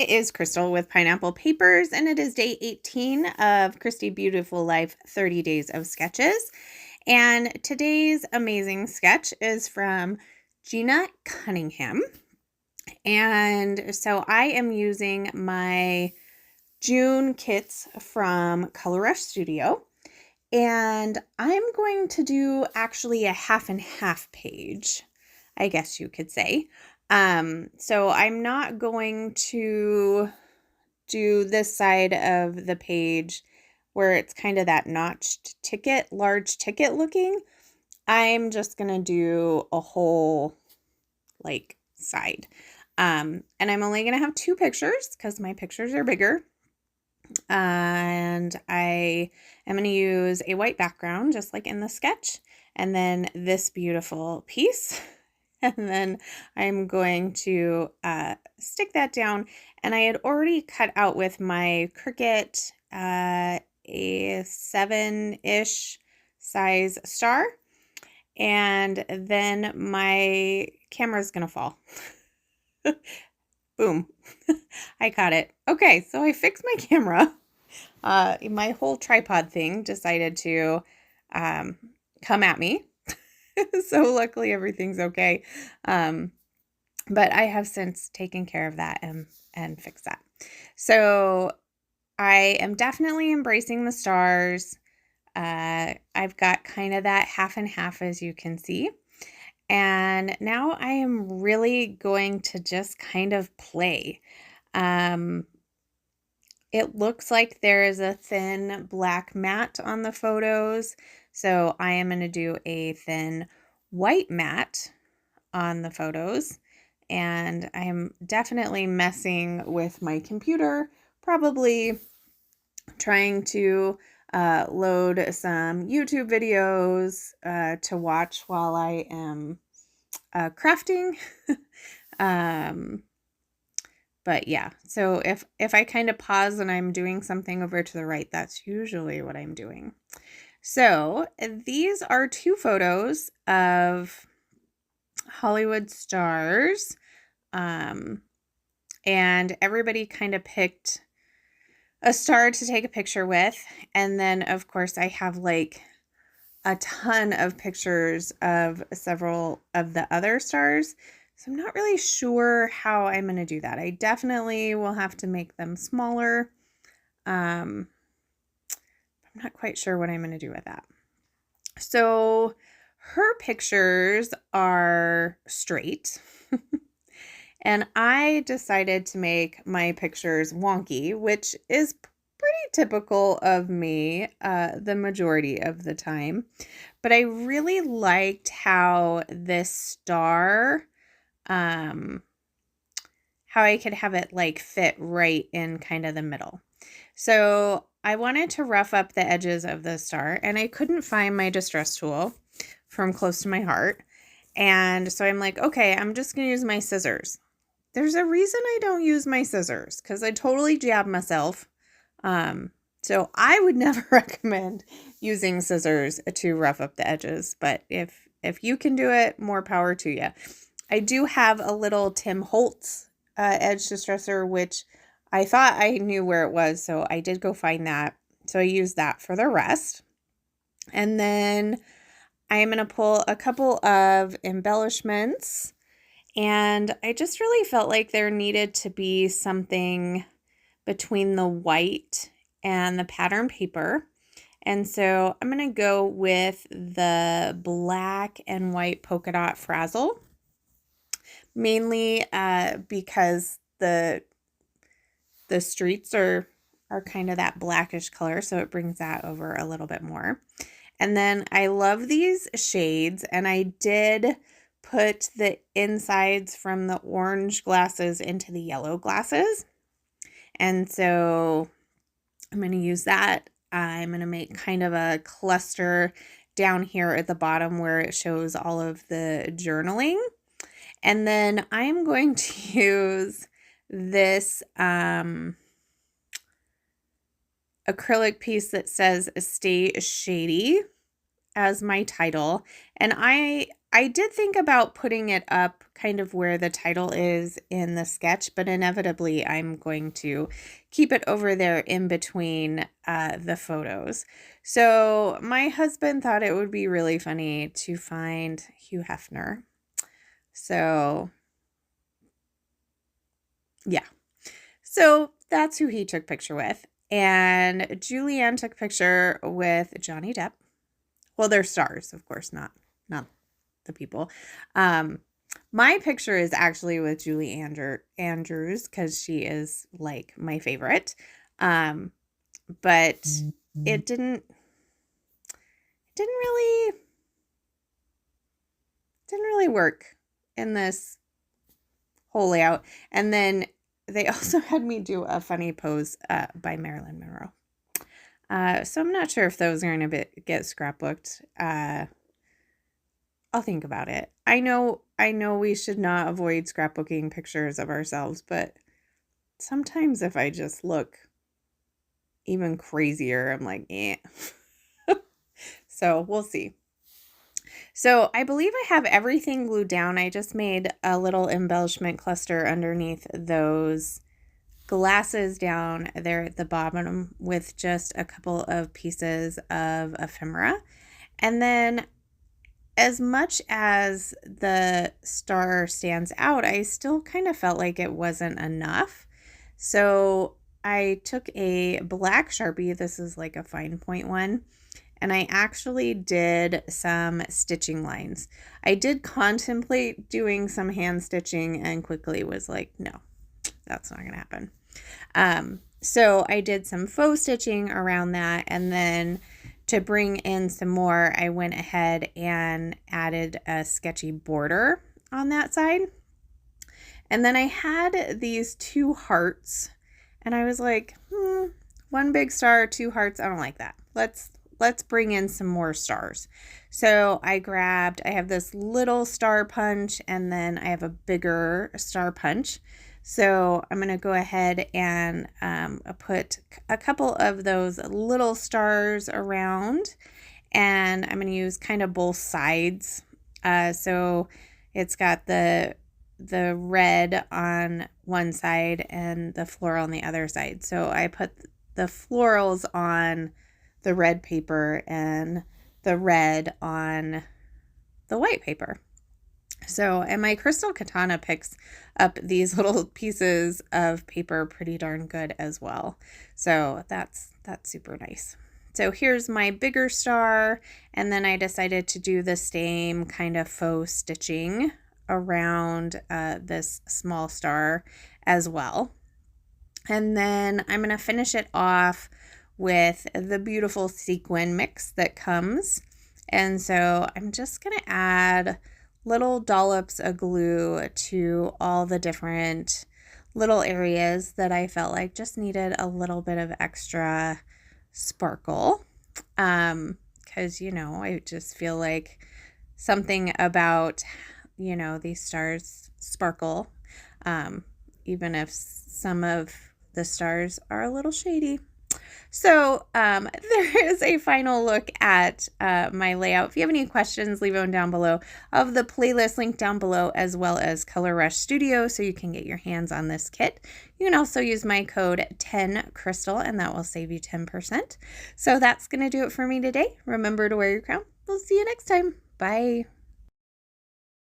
it is Crystal with Pineapple Papers, and it is day 18 of Christy Beautiful Life 30 Days of Sketches. And today's amazing sketch is from Gina Cunningham. And so I am using my June kits from Color Rush Studio. And I'm going to do actually a half and half page, I guess you could say. So I'm not going to do this side of the page where it's kind of that notched ticket, large ticket looking. I'm just going to do a whole side. And I'm only going to have 2 pictures because my pictures are bigger. And I am going to use a white background just like in the sketch, and then this beautiful piece. And then I'm going to stick that down. And I had already cut out with my Cricut a 7-ish size star. And then my camera's going to fall. Boom. I caught it. Okay, so I fixed my camera. My whole tripod thing decided to come at me. So luckily everything's okay. But I have since taken care of that and fixed that. So I am definitely embracing the stars. I've got kind of that half and half, as you can see. And now I am really going to just kind of play. It looks like there is a thin black mat on the photos. So I am going to do a thin white mat on the photos. And I am definitely messing with my computer, probably trying to load some YouTube videos to watch while I am crafting. But yeah, so if I kind of pause and I'm doing something over to the right, that's usually what I'm doing. So these are 2 photos of Hollywood stars. And everybody kind of picked a star to take a picture with. And then, of course, I have like a ton of pictures of several of the other stars. So I'm not really sure how I'm going to do that. I definitely will have to make them smaller. I'm not quite sure what I'm going to do with that. So her pictures are straight. And I decided to make my pictures wonky, which is pretty typical of me the majority of the time. But I really liked how this star, how I could have it like fit right in kind of the middle. So I wanted to rough up the edges of the star, and I couldn't find my distress tool from close to my heart. And so I'm like, okay, I'm just going to use my scissors. There's a reason I don't use my scissors, because I totally jab myself. So I would never recommend using scissors to rough up the edges, but if you can do it, more power to you. I do have a little Tim Holtz edge distresser, which I thought I knew where it was, so I did go find that. So I used that for the rest. And then I'm going to pull a couple of embellishments. And I just really felt like there needed to be something between the white and the pattern paper. And so I'm going to go with the black and white polka dot frazzle, mainly because the streets are kind of that blackish color, so it brings that over a little bit more. And then I love these shades, and I did put the insides from the orange glasses into the yellow glasses. And so I'm going to use that. I'm going to make kind of a cluster down here at the bottom where it shows all of the journaling. And then I'm going to use this acrylic piece that says Stay Shady. as my title. And I did think about putting it up kind of where the title is in the sketch, but inevitably I'm going to keep it over there in between the photos. So my husband thought it would be really funny to find Hugh Hefner. So yeah. So that's who he took picture with. And Julianne took picture with Johnny Depp. Well, they're stars, of course, not the people. My picture is actually with Julie Andrews because she is like my favorite. But it didn't really work in this whole layout. And then they also had me do a funny pose by Marilyn Monroe. So I'm not sure if those are going to get scrapbooked. I'll think about it. I know we should not avoid scrapbooking pictures of ourselves, but sometimes if I just look even crazier, I'm like, eh. So we'll see. So I believe I have everything glued down. I just made a little embellishment cluster underneath those glasses down there at the bottom with just a couple of pieces of ephemera. And then as much as the star stands out, I still kind of felt like it wasn't enough. So I took a black Sharpie. This is like a fine point one. And I actually did some stitching lines. I did contemplate doing some hand stitching and quickly was like, no, that's not going to happen. So I did some faux stitching around that. And then to bring in some more, I went ahead and added a sketchy border on that side. And then I had these 2 hearts and I was like, one big star, 2 hearts. I don't like that. Let's bring in some more stars. So I have this little star punch and then I have a bigger star punch. So I'm going to go ahead and put a couple of those little stars around, and I'm going to use kind of both sides. So it's got the red on one side and the floral on the other side. So I put the florals on the red paper and the red on the white paper. So, and my crystal katana picks up these little pieces of paper pretty darn good as well. So that's super nice. So here's my bigger star, and then I decided to do the same kind of faux stitching around this small star as well. And then I'm going to finish it off with the beautiful sequin mix that comes. And so I'm just going to add little dollops of glue to all the different little areas that I felt like just needed a little bit of extra sparkle. Because, I just feel like something about, these stars sparkle, even if some of the stars are a little shady. So there is a final look at my layout. If you have any questions, leave them down below. Of the playlist link down below, as well as Color Rush Studio, so you can get your hands on this kit. You can also use my code 10crystal, and that will save you 10%. So that's going to do it for me today. Remember to wear your crown. We'll see you next time. Bye.